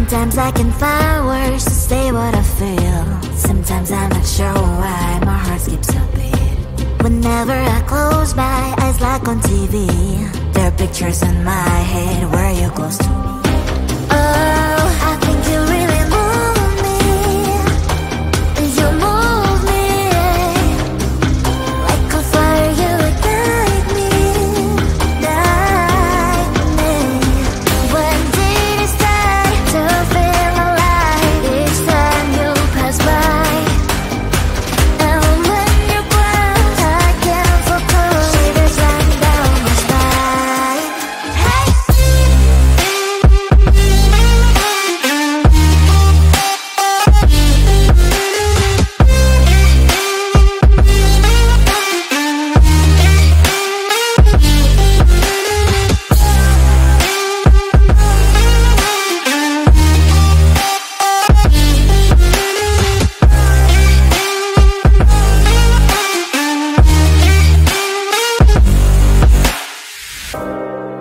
Sometimes I can find words to say what I feel. Sometimes I'm not sure why my heart skips a beat. Whenever I close my eyes like on TV, there are pictures in my head where you're close to me. Oh, I think you really move me. You move me like a fire, you ignite me, ignite me. When did it start to feel alive? Each time you pass by, and when you cry, I can't focus. Shivers run down my spine. Hey.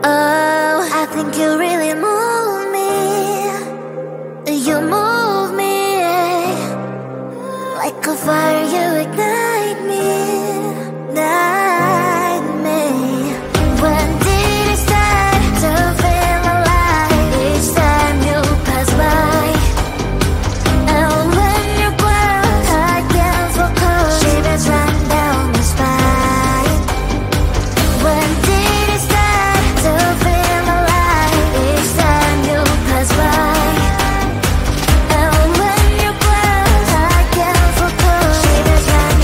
Oh, I think you really move me. You move me like a fire, you ignite me, ignite me. When did it start to feel alive? Each time you pass by, and when you cry, I can't focus. Shivers run down my spine. When did it start to feel alive? Each time you pass by, and when you cry, I can't focus. Shivers run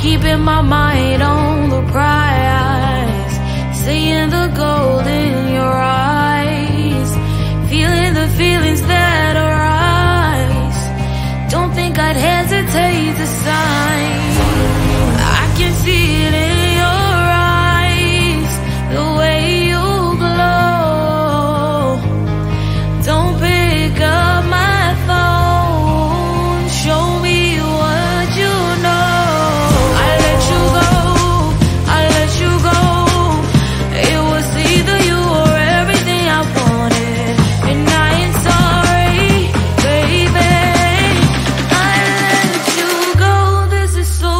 keeping my mind on the prize, seeing the gold in your eyes, feeling the feelings that arise. Don't think I'd hesitate to sign. I can see it in your eyes, the way you glow. Don't pick up my phone, show me what you know. I let you go, I let you go. It was either you or everything I wanted, and I ain't sorry, baby. I let you go, this is so.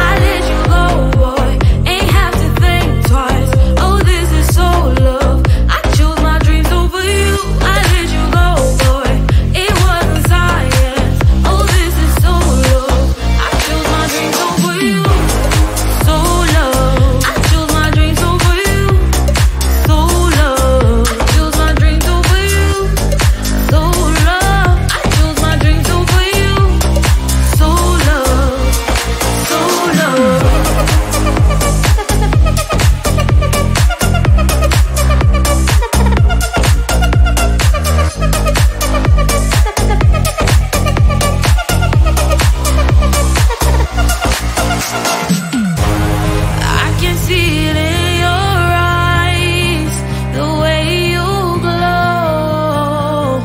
I let you go, boy, ain't have to think twice. Oh, this is so love. I chose my dreams over you. I let you go, boy, it wasn't science. Oh, this is so love. I chose my dreams over you. So love. I chose my dreams over you. So love. Chose my dreams over you. So love. I chose my dreams over you. So love. So love. I can see it in your eyes, the way you glow.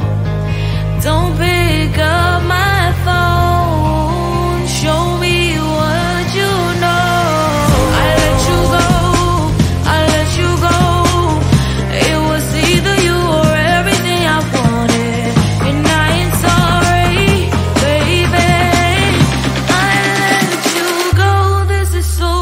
Don't pick up my phone, show me what you know. I let you go, I let you go. It was either you or everything I wanted, and I ain't sorry, baby. I let you go, this is so.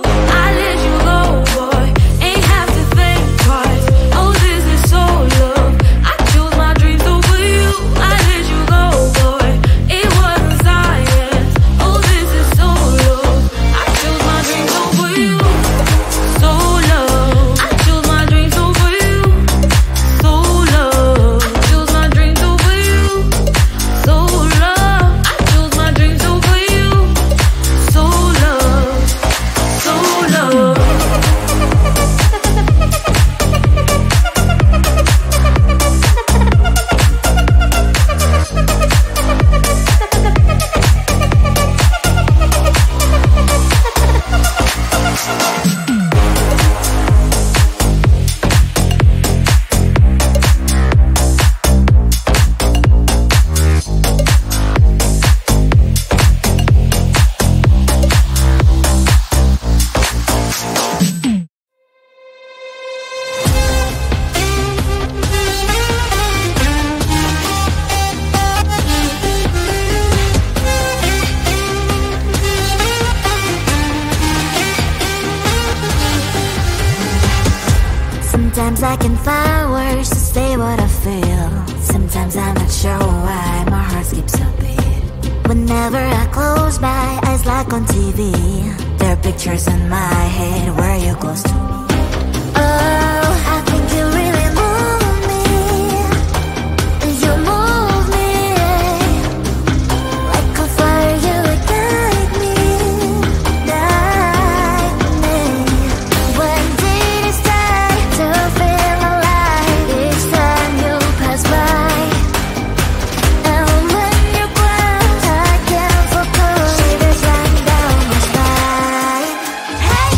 I let you go, boy, ain't have to think twice. Oh, this is so love. I chose my dreams over you. I let you go, boy, it wasn't science. Oh, this is so love. I chose my dreams over you. So love. I chose my dreams over you. So love. Chose my dreams over you. So love. I chose my dreams over you. So love. So love. Sometimes I can find words to say what I feel. Sometimes I'm not sure why my heart skips a beat. Whenever I close my eyes like on TV, there are pictures in my head where you're close to me. Oh, I think you really move me. You move me like a fire, you guide me, guide me. When did it start to feel alive? Each time you pass by, and when you cry, I can't focus. Shivers running down my spine. Hey.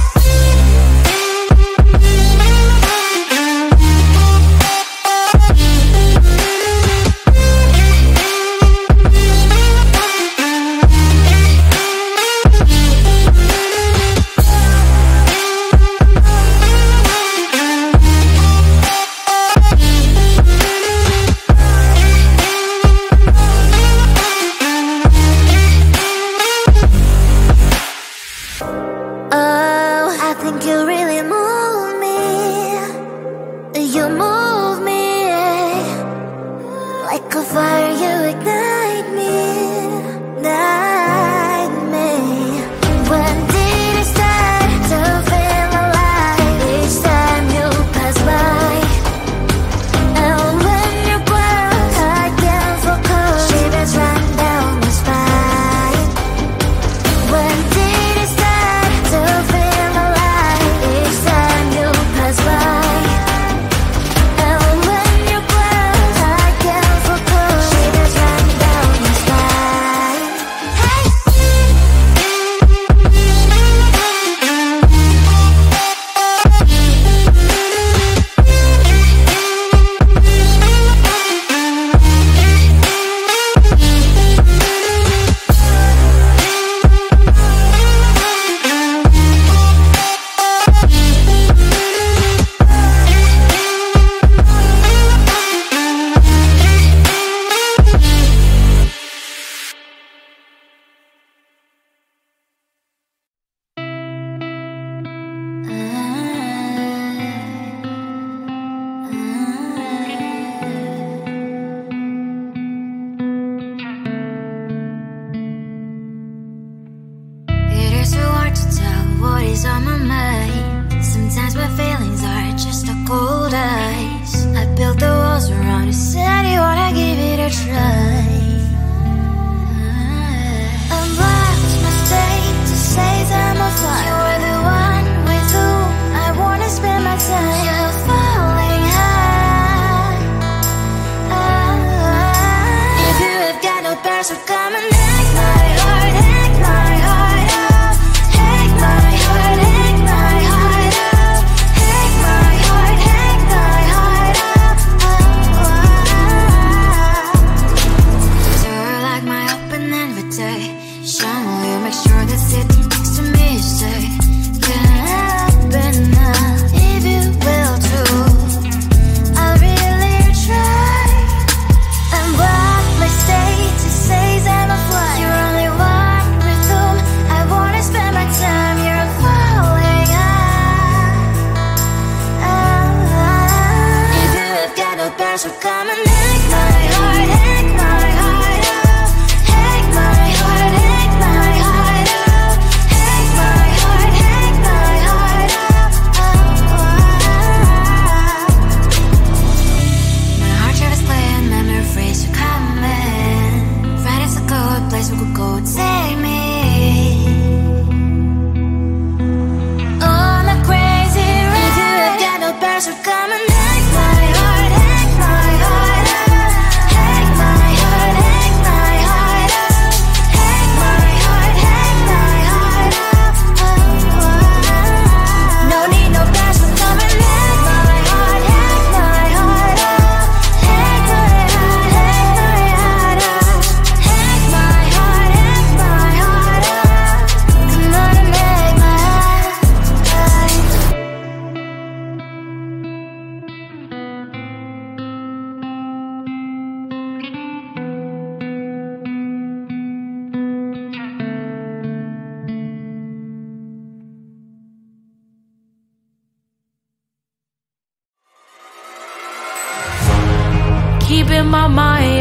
in my mind.